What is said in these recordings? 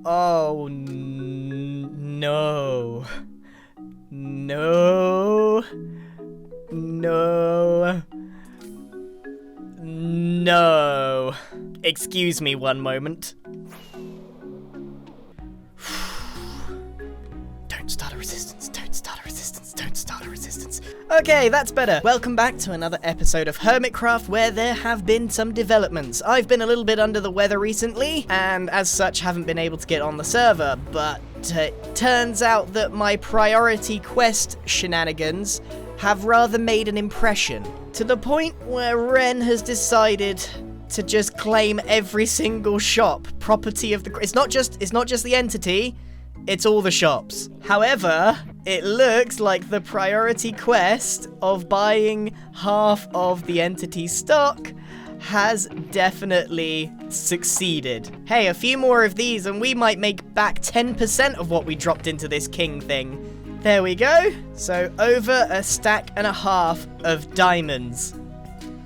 Oh, no. No. No. No. Excuse me one moment. Don't start a resistance. Don't start a resistance. Don't start a resistance. Okay, that's better. Welcome back to another episode of Hermitcraft, where there have been some developments. I've been a little bit under the weather recently, and as such haven't been able to get on the server, but it turns out that my priority quest shenanigans have rather made an impression, to the point where Ren has decided to just claim every single shop property of the... It's not just the entity, it's all the shops. However, it looks like the priority quest of buying half of the entity's stock has definitely succeeded. Hey, a few more of these and we might make back 10% of what we dropped into this king thing. There we go. So over a stack and a half of diamonds.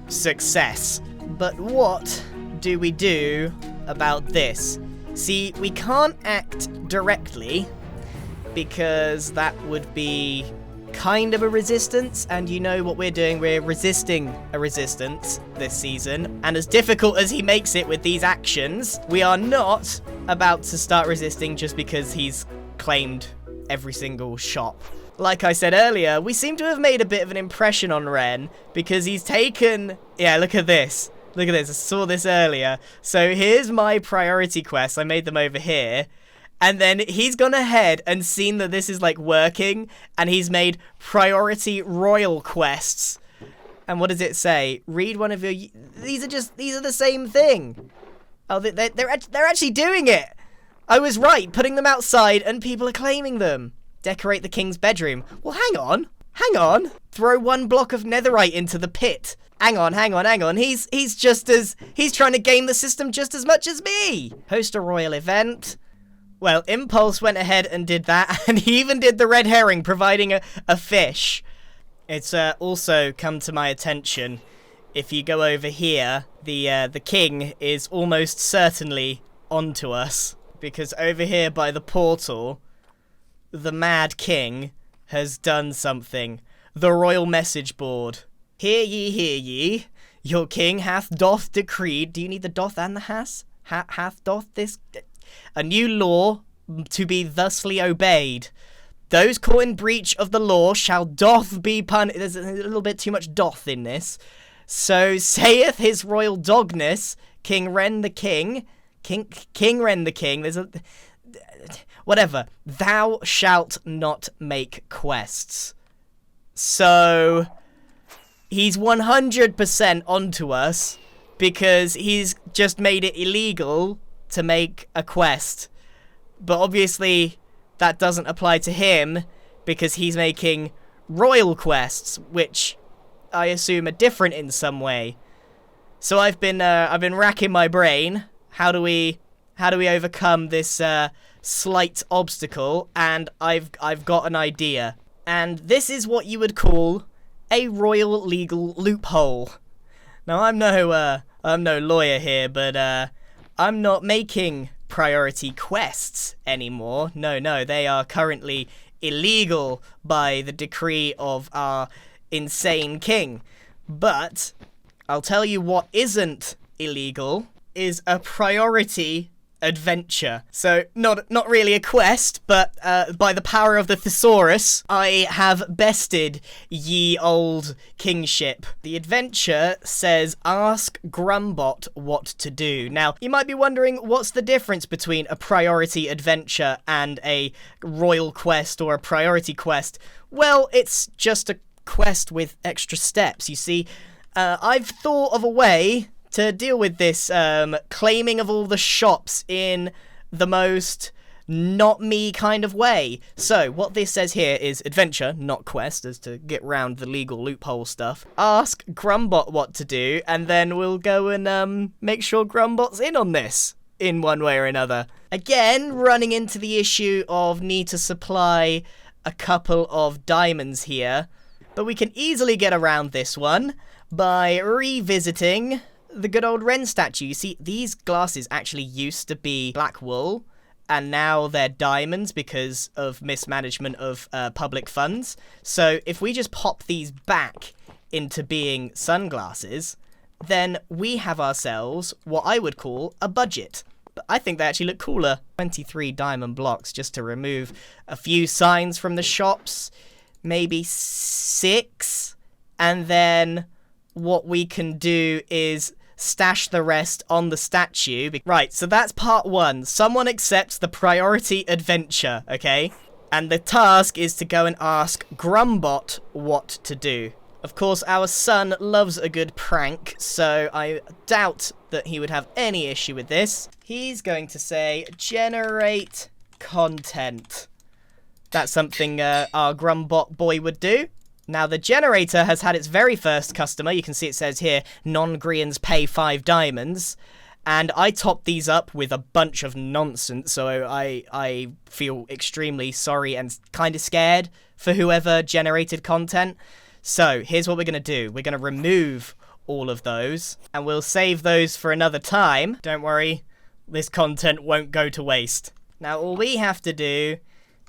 Success. But what do we do about this? See, we can't act directly because that would be kind of a resistance, and you know what we're doing, we're resisting a resistance this season, and as difficult as he makes it with these actions, we are not about to start resisting just because he's claimed every single shop. Like I said earlier, we seem to have made a bit of an impression on Ren because he's taken... Yeah, look at this. Look at this. I saw this earlier. So here's my priority quests. I made them over here. And then he's gone ahead and seen that this is like working, and he's made priority royal quests. And what does it say? Read one of your... These are the same thing. Oh, they're actually doing it. I was right, putting them outside and people are claiming them. Decorate the king's bedroom. Well, hang on. Throw one block of netherite into the pit. Hang on. He's trying to game the system just as much as me. Host a royal event. Well, Impulse went ahead and did that, and he even did the red herring, providing a fish. It's also come to my attention, if you go over here, the king is almost certainly onto us. Because over here by the portal, the Mad King has done something. The royal message board. Hear ye, your king doth decreed. Do you need the doth and the has? Hath doth this... A new law to be thusly obeyed. Those caught in breach of the law shall doth be punished. There's a little bit too much doth in this. So saith his royal dogness, King Ren the King. King Ren the King. There's a... Whatever. Thou shalt not make quests. So... He's 100% onto us because he's just made it illegal to make a quest. But obviously that doesn't apply to him because he's making royal quests, which I assume are different in some way. So I've been racking my brain. How do we overcome this slight obstacle? And I've got an idea. And this is what you would call a royal legal loophole. Now I'm no lawyer here, but I'm not making priority quests anymore. No, they are currently illegal by the decree of our insane king. But I'll tell you what isn't illegal is a priority adventure. So not really a quest, but by the power of the thesaurus, I have bested ye old kingship. The adventure says ask Grumbot what to do. Now, you might be wondering what's the difference between a priority adventure and a royal quest or a priority quest. Well, it's just a quest with extra steps. You see, I've thought of a way to deal with this claiming of all the shops in the most not me kind of way. So what this says here is adventure, not quest, as to get round the legal loophole stuff. Ask Grumbot what to do, and then we'll go and make sure Grumbot's in on this in one way or another. Again, running into the issue of need to supply a couple of diamonds here, but we can easily get around this one by revisiting the good old Ren statue. You see, these glasses actually used to be black wool, and now they're diamonds because of mismanagement of public funds. So if we just pop these back into being sunglasses, then we have ourselves what I would call a budget. But I think they actually look cooler. 23 diamond blocks just to remove a few signs from the shops, maybe 6, and then what we can do is stash the rest on the statue. Right, so that's part 1. Someone accepts the priority adventure, okay? And the task is to go and ask Grumbot what to do. Of course, our son loves a good prank, so I doubt that he would have any issue with this. He's going to say, generate content. That's something our Grumbot boy would do. Now, the generator has had its very first customer. You can see it says here, non-Grians pay 5 diamonds. And I topped these up with a bunch of nonsense, so I feel extremely sorry and kind of scared for whoever generated content. So, here's what we're going to do. We're going to remove all of those, and we'll save those for another time. Don't worry, this content won't go to waste. Now, all we have to do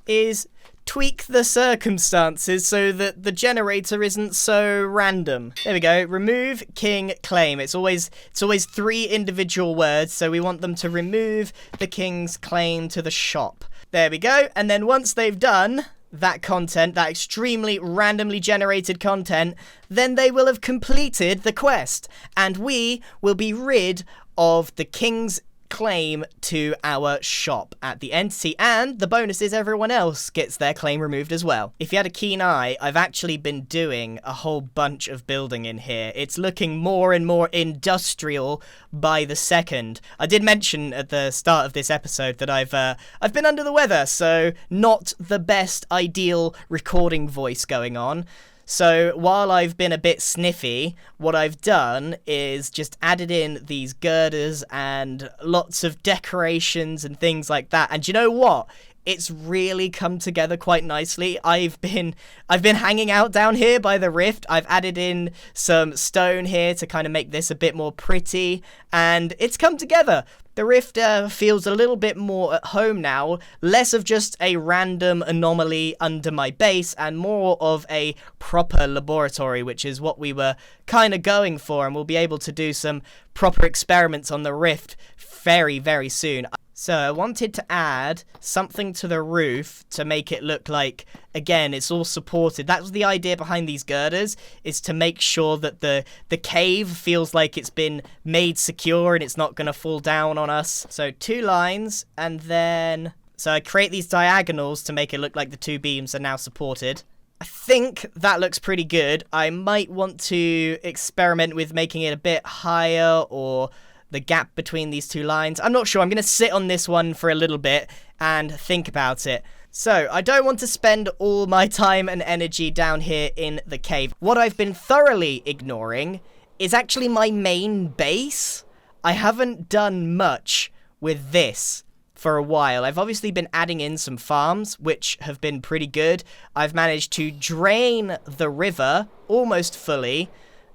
is tweak the circumstances so that the generator isn't so random. There we go. Remove king claim. It's always 3 individual words, so we want them to remove the king's claim to the shop. There we go. And then once they've done that content, that extremely randomly generated content, then they will have completed the quest, and we will be rid of the king's claim to our shop at the entity, and the bonus is everyone else gets their claim removed as well. If you had a keen eye, I've actually been doing a whole bunch of building in here. It's looking more and more industrial by the second. I did mention at the start of this episode that I've been under the weather, so not the best ideal recording voice going on. So while I've been a bit sniffy, what I've done is just added in these girders and lots of decorations and things like that. And you know what? It's really come together quite nicely. I've been hanging out down here by the rift. I've added in some stone here to kind of make this a bit more pretty, and it's come together. The rift feels a little bit more at home now, less of just a random anomaly under my base and more of a proper laboratory, which is what we were kind of going for, and we'll be able to do some proper experiments on the rift very, very soon. So I wanted to add something to the roof to make it look like, again, it's all supported. That was the idea behind these girders, is to make sure that the cave feels like it's been made secure and it's not going to fall down on us. So 2 lines, and then... So I create these diagonals to make it look like the 2 beams are now supported. I think that looks pretty good. I might want to experiment with making it a bit higher, or the gap between these 2 lines. I'm not sure. I'm going to sit on this one for a little bit and think about it. So, I don't want to spend all my time and energy down here in the cave. What I've been thoroughly ignoring is actually my main base. I haven't done much with this for a while. I've obviously been adding in some farms, which have been pretty good. I've managed to drain the river almost fully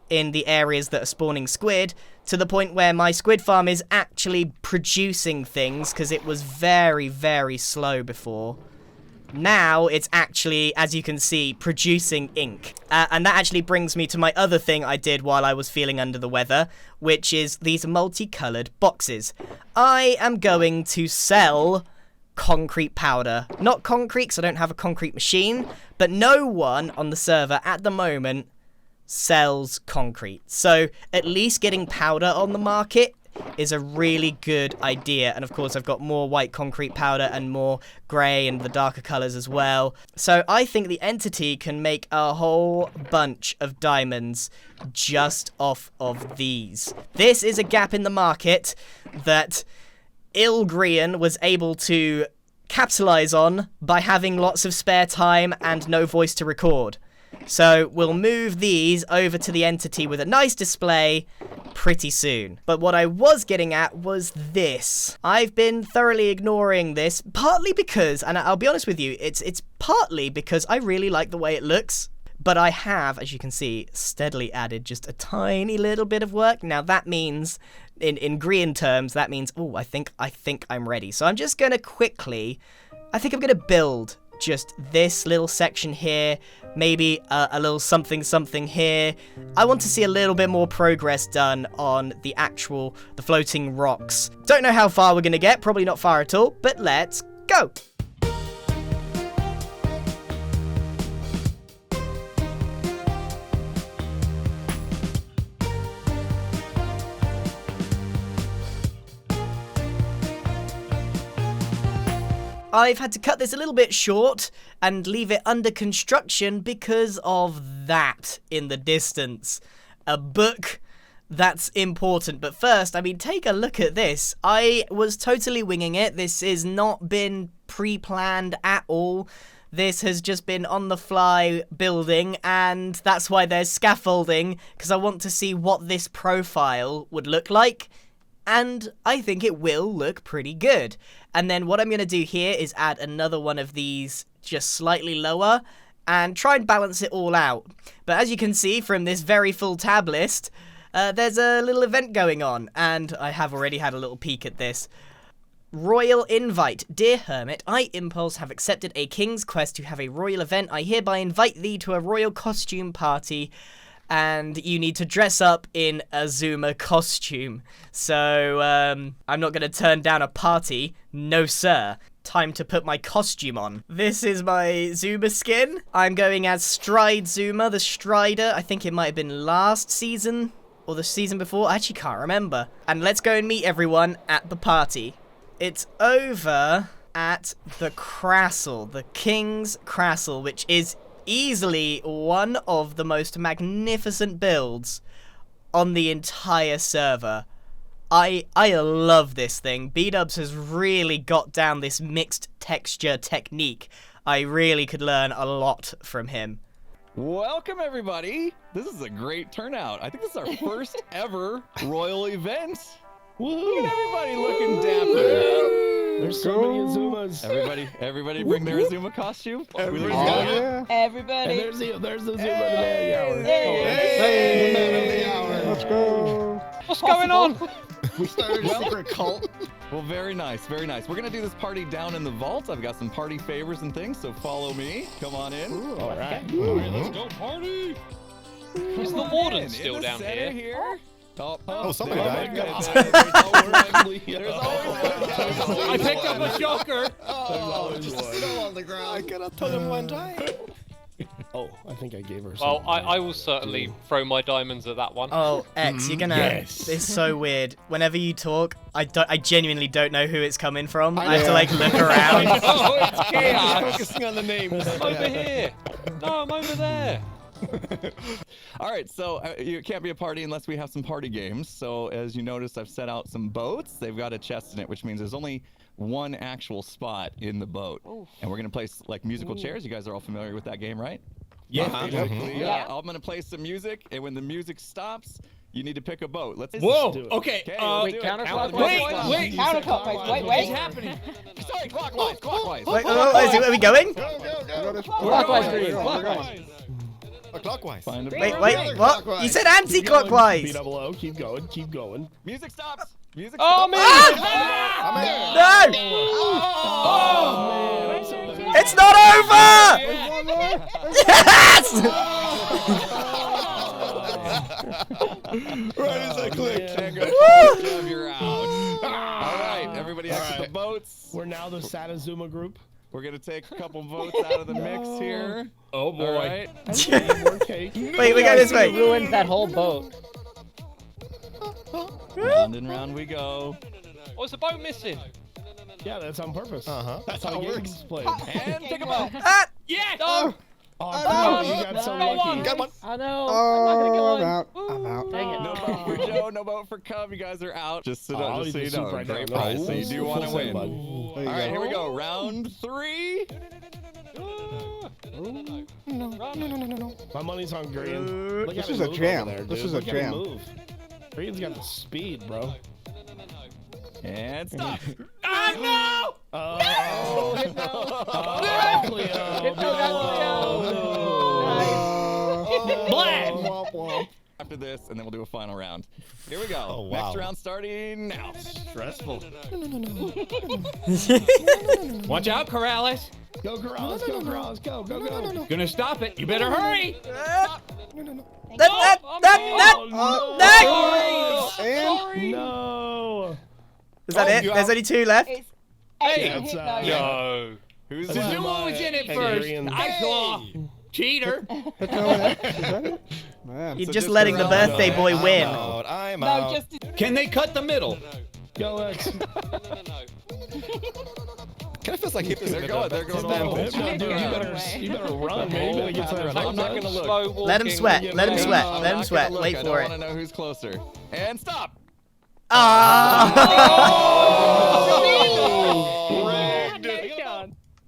in the areas that are spawning squid, to the point where my squid farm is actually producing things, because it was very, very slow before. Now it's actually, as you can see, producing ink. And that actually brings me to my other thing I did while I was feeling under the weather, which is these multicolored boxes. I am going to sell concrete powder. Not concrete, because I don't have a concrete machine, but no one on the server at the moment sells concrete. So at least getting powder on the market is a really good idea. And of course I've got more white concrete powder and more grey and the darker colours as well. So I think the entity can make a whole bunch of diamonds just off of these. This is a gap in the market that Ilgrian was able to capitalise on by having lots of spare time and no voice to record. So we'll move these over to the entity with a nice display pretty soon. But what I was getting at was this. I've been thoroughly ignoring this, partly because, and I'll be honest with you, it's partly because I really like the way it looks. But I have, as you can see, steadily added just a tiny little bit of work. Now that means, in Grian terms, that means, oh, I think I'm ready. So I'm just going to quickly, I think I'm going to build just this little section here, maybe a little something here. I want to see a little bit more progress done on the floating rocks. Don't know how far we're going to get, probably not far at all, but let's go. I've had to cut this a little bit short and leave it under construction because of that in the distance. A book, that's important. But first, I mean, take a look at this. I was totally winging it. This has not been pre-planned at all. This has just been on the fly building, and that's why there's scaffolding, because I want to see what this profile would look like. And I think it will look pretty good. And then what I'm going to do here is add another one of these just slightly lower and try and balance it all out. But as you can see from this very full tab list, there's a little event going on, and I have already had a little peek at this. Royal invite. Dear Hermit, I, Impulse, have accepted a king's quest to have a royal event. I hereby invite thee to a royal costume party, and you need to dress up in a Zuma costume. So, I'm not going to turn down a party. No, sir. Time to put my costume on. This is my Zuma skin. I'm going as Stride Zuma, the Strider. I think it might have been last season or the season before. I actually can't remember. And let's go and meet everyone at the party. It's over at the Crassle, the King's Crassle, which is easily one of the most magnificent builds on the entire server. I love this thing. B-Dubs has really got down this mixed texture technique. I really could learn a lot from him. Welcome everybody. This is a great turnout. I think this is our first ever royal event. Look at everybody looking dapper. There's so many Azumas. Everybody bring their Azuma costume. Everybody. Everybody. And there's the Zuma man of the hour. Hey. The man of the hour. Let's go. What's going on? We started a secret cult. Well, very nice, very nice. We're gonna do this party down in the vault. I've got some party favors and things, so follow me. Come on in. Ooh, all right. All right, let's go party. Is the warden still in the down center here? Oh, somebody died. There's always I picked up a joker. Oh, just a snow on the ground. I could have told him one time. Oh, I think I gave her Well, some. I will certainly throw my diamonds at that one. Oh, X, you're gonna... Yes. It's so weird. Whenever you talk, I genuinely don't know who it's coming from. I have to, like, look around. Oh, it's chaos. Focusing on the names. I'm over here. No, I'm over there. All right, so it can't be a party unless we have some party games. So as you notice, I've set out some boats. They've got a chest in it, which means there's only one actual spot in the boat. Oof. And we're gonna place like musical chairs. You guys are all familiar with that game, right? Yeah. Yeah. I'm gonna play some music, and when the music stops, you need to pick a boat. Let's. Whoa. do it. Okay. Wait, counterclockwise. Wait. Counterclockwise. Wait. What's happening? Sorry, clockwise. Wait, are we going? Go. Clockwise for you. Clockwise. Clockwise. Find a Wait, boat. what? You said anti-clockwise! B-double-O, keep going. Music stops. Music Oh, stops. man! No! Oh, man. It's not over! Yes! Right as I clicked. You're out. All right, everybody exit the boats. We're now the Satazuma group. We're gonna take a couple votes out of the mix here. Oh boy. All right. Wait, we go this way. Ruined that whole boat. Round and round we go. Oh, is the boat missing? Yeah, that's on purpose. That's how it works. Played. And pick a vote. Ah! Yes! Oh, you got so lucky. Got one. I know. I'm not gonna go in. I'm out. Dang it. No vote for Joe, no vote for Cub. You guys are out. Just so, Oh, just so you you can know, super great down. prize. So you Ooh, do want to full win. send, bud. All right, here we go. Round 3. No. My money's on Grian. This is a jam. This is a jam. Grian's got the speed, bro. And stop. Ah, no! Oh, Hypno. Cleo. Hypno got Cleo. Nice. after this, and then we'll do a final round. Here we go. Oh, wow. Next round starting now. Stressful. Watch out, Corrales. Go, Corrales. Go, Corrales. Go, go, go. Gonna stop it. You better hurry. No. Is that it? There's only 2 left. It's Hey, That's, yo. Who's This is who was in it first. I saw. Cheater. Is that it? Man. You're So just just letting the around birthday the- boy win. I'm no, out. just Can they cut the middle? Go, X. Kind of feels like hippies. They're going. They're going. all Dude, the way. you better run, maybe they get to that I'm not gonna look. Slow Let him walking. sweat. Let him sweat. I'm Let him not sweat. gonna look. Wait I for don't it. want to know who's closer. And stop.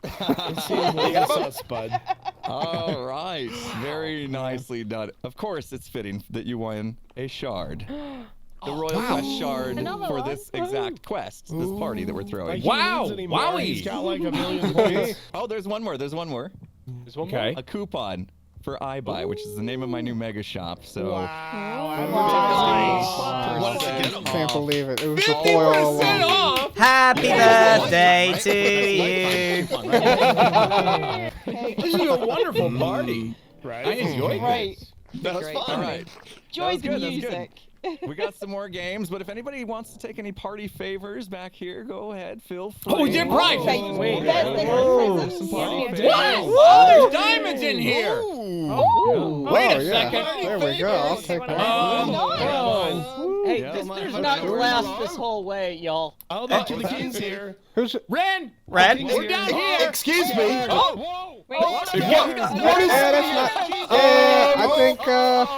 It seems like a sus, bud. All right. Very nicely done. Of course, it's fitting that you won a shard. The Royal Quest shard Another for one? this exact quest, this party that we're throwing. Wow, wowie. He's got like a million points. Oh, there's one more. There's one more. There's one Okay. A coupon for iBuy, which is the name of my new mega shop. So Can't believe it. It was the boy all 50% along. off. Happy birthday to you. This is a wonderful party. Right? I enjoyed right. this. That was Great. fun. all right. Enjoy was the good, that was good. music. We got some more games, but if anybody wants to take any party favors back here, go ahead. Feel free. Oh, Jim Price. Wait, Some party favors. Oh, there's diamonds in here. Wait Oh, a yeah. second. There we go. I'll take one. Hey, Yeah. there's not glass this whole way, y'all. Oh, the king's here. Who's Ren. Red? We're down here. Excuse me. Oh, Wait, Yeah, that's not. Yeah, I think.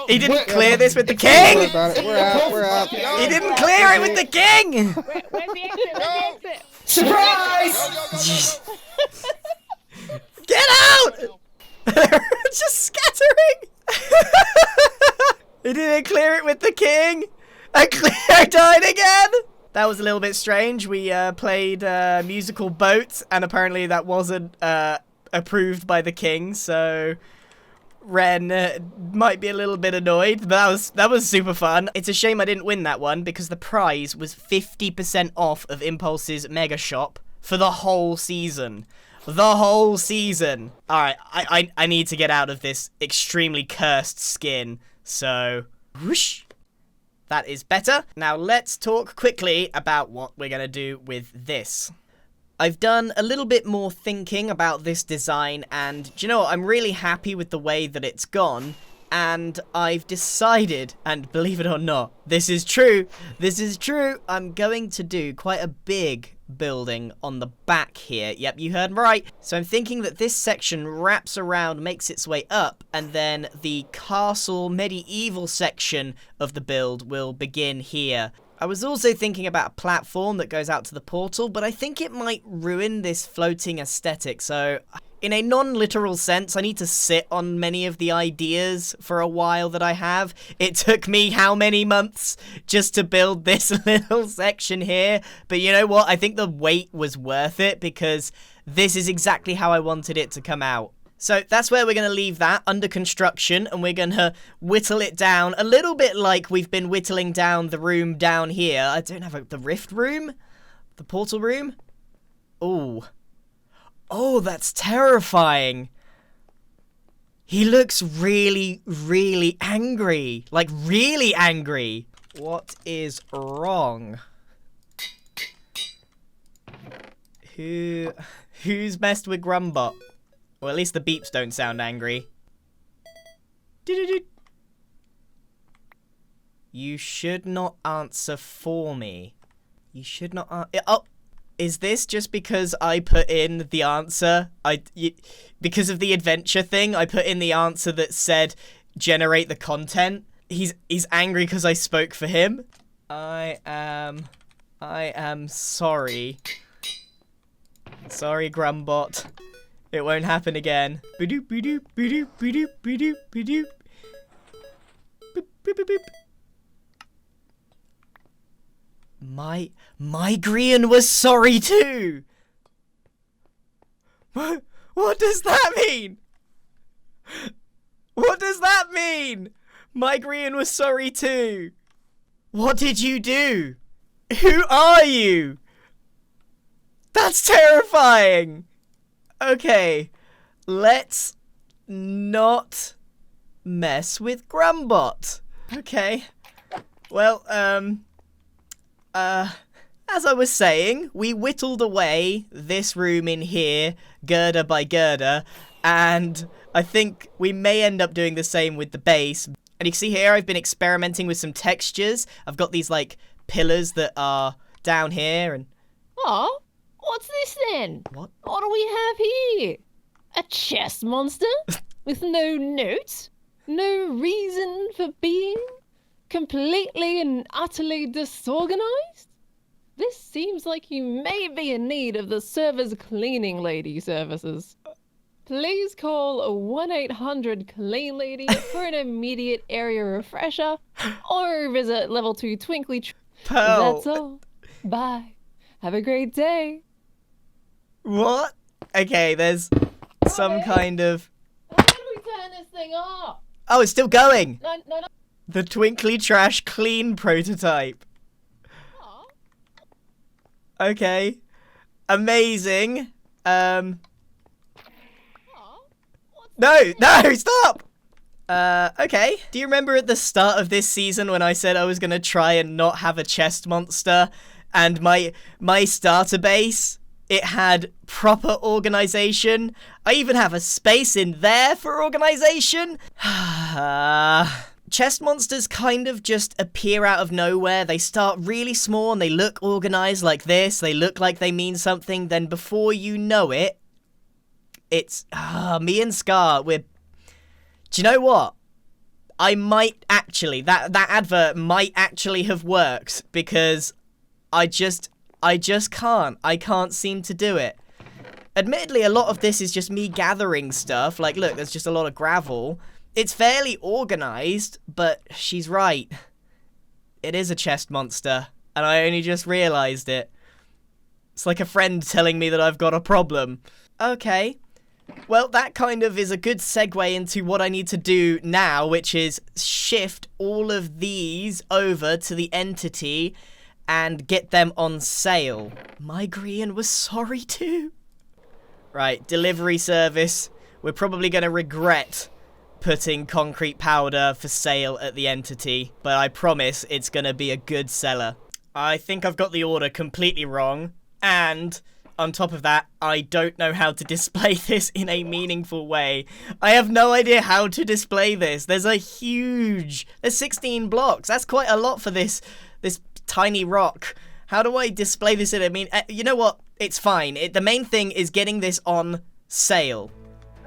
He didn't clear this with the Don't worry king. about it. We're out. We're out. He didn't clear it with the king. where's the exit? Where's the exit? Surprise! Get out! Just scattering. He didn't clear it with the king. I died again. That was a little bit strange. We played musical boats, and apparently that wasn't approved by the king. So Ren might be a little bit annoyed, but that was super fun. It's a shame I didn't win that one because the prize was 50% off of Impulse's Mega Shop for the whole season. The whole season. All right, I need to get out of this extremely cursed skin. So, whoosh. That is better. Now let's talk quickly about what we're going to do with this. I've done a little bit more thinking about this design, and do you know what? I'm really happy with the way that it's gone, and I've decided, and believe it or not, this is true, I'm going to do quite a big building on the back here. Yep, you heard right. So I'm thinking that this section wraps around, makes its way up, and then the castle medieval section of the build will begin here. I was also thinking about a platform that goes out to the portal, but I think it might ruin this floating aesthetic, so in a non-literal sense, I need to sit on many of the ideas for a while that I have. It took me how many months just to build this little section here, but you know what? I think the wait was worth it because this is exactly how I wanted it to come out. So that's where we're going to leave that, under construction, and we're going to whittle it down a little bit like we've been whittling down the room down here. I don't have the rift room? The portal room? Ooh. Oh, that's terrifying. He looks really, really angry. Like, really angry. What is wrong? Who's messed with Grumbot? Well, at least the beeps don't sound angry. You should not answer for me. You should not oh, is this just because I put in the answer? Because of the adventure thing, I put in the answer that said generate the content. He's angry because I spoke for him. I am sorry. Sorry, Grumbot. It won't happen again. Ba-doop, ba-doop, ba-doop, ba-doop, ba-doop, ba-doop. Boop, boop, boop, boop. Migrian was sorry too! What does that mean? What does that mean? Migrian was sorry too. What did you do? Who are you? That's terrifying. Okay, let's not mess with Grumbot. Okay. Well, as I was saying, we whittled away this room in here, girder by girder, and I think we may end up doing the same with the base. And you can see here, I've been experimenting with some textures. I've got these, like, pillars that are down here, and... Oh, what's this then? What? What do we have here? A chest monster? With no notes? No reason for being? Completely and utterly disorganized? This seems like you may be in need of the server's cleaning lady services. Please call 1-800-CLEAN LADY for an immediate area refresher, or visit level 2 Twinkly. Pearl. That's all. Bye. Have a great day. What? Okay, there's some kind of... How do we turn this thing off? Oh, it's still going! No. The Twinkly Trash Clean prototype. Aw. Okay. Amazing. Aw. No, stop! Okay. Do you remember at the start of this season when I said I was gonna try and not have a chest monster, and my starter base, it had proper organization? I even have a space in there for organization? Chest monsters kind of just appear out of nowhere. They start really small and they look organized like this. They look like they mean something. Then before you know it, it's... me and Scar, we're... Do you know what? I might actually... That advert might actually have worked because I just can't. I can't seem to do it. Admittedly, a lot of this is just me gathering stuff. Like, look, there's just a lot of gravel. It's fairly organized, but she's right. It is a chest monster, and I only just realized it. It's like a friend telling me that I've got a problem. Okay. Well, that kind of is a good segue into what I need to do now, which is shift all of these over to the entity and get them on sale. Migrian was sorry too. Right, delivery service. We're probably going to regret putting concrete powder for sale at the entity, but I promise it's going to be a good seller. I think I've got the order completely wrong, and on top of that, I don't know how to display this in a meaningful way. I have no idea how to display this. There's 16 blocks. That's quite a lot for this tiny rock. How do I display this in you know what? It's fine. The main thing is getting this on sale.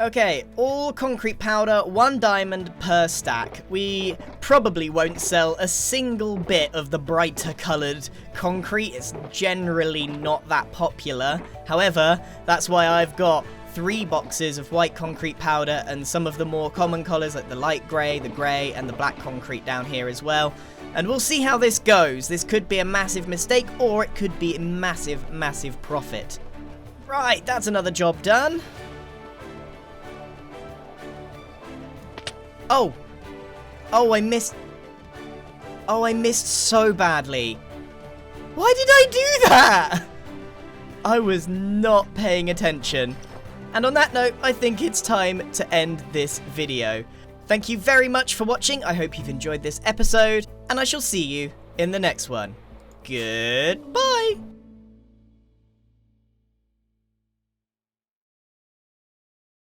Okay, all concrete powder, 1 diamond per stack. We probably won't sell a single bit of the brighter coloured concrete. It's generally not that popular. However, that's why I've got 3 boxes of white concrete powder and some of the more common colours like the light grey, the grey, and the black concrete down here as well. And we'll see how this goes. This could be a massive mistake, or it could be a massive, massive profit. Right, that's another job done. Oh, I missed so badly. Why did I do that? I was not paying attention. And on that note, I think it's time to end this video. Thank you very much for watching. I hope you've enjoyed this episode, and I shall see you in the next one. Goodbye.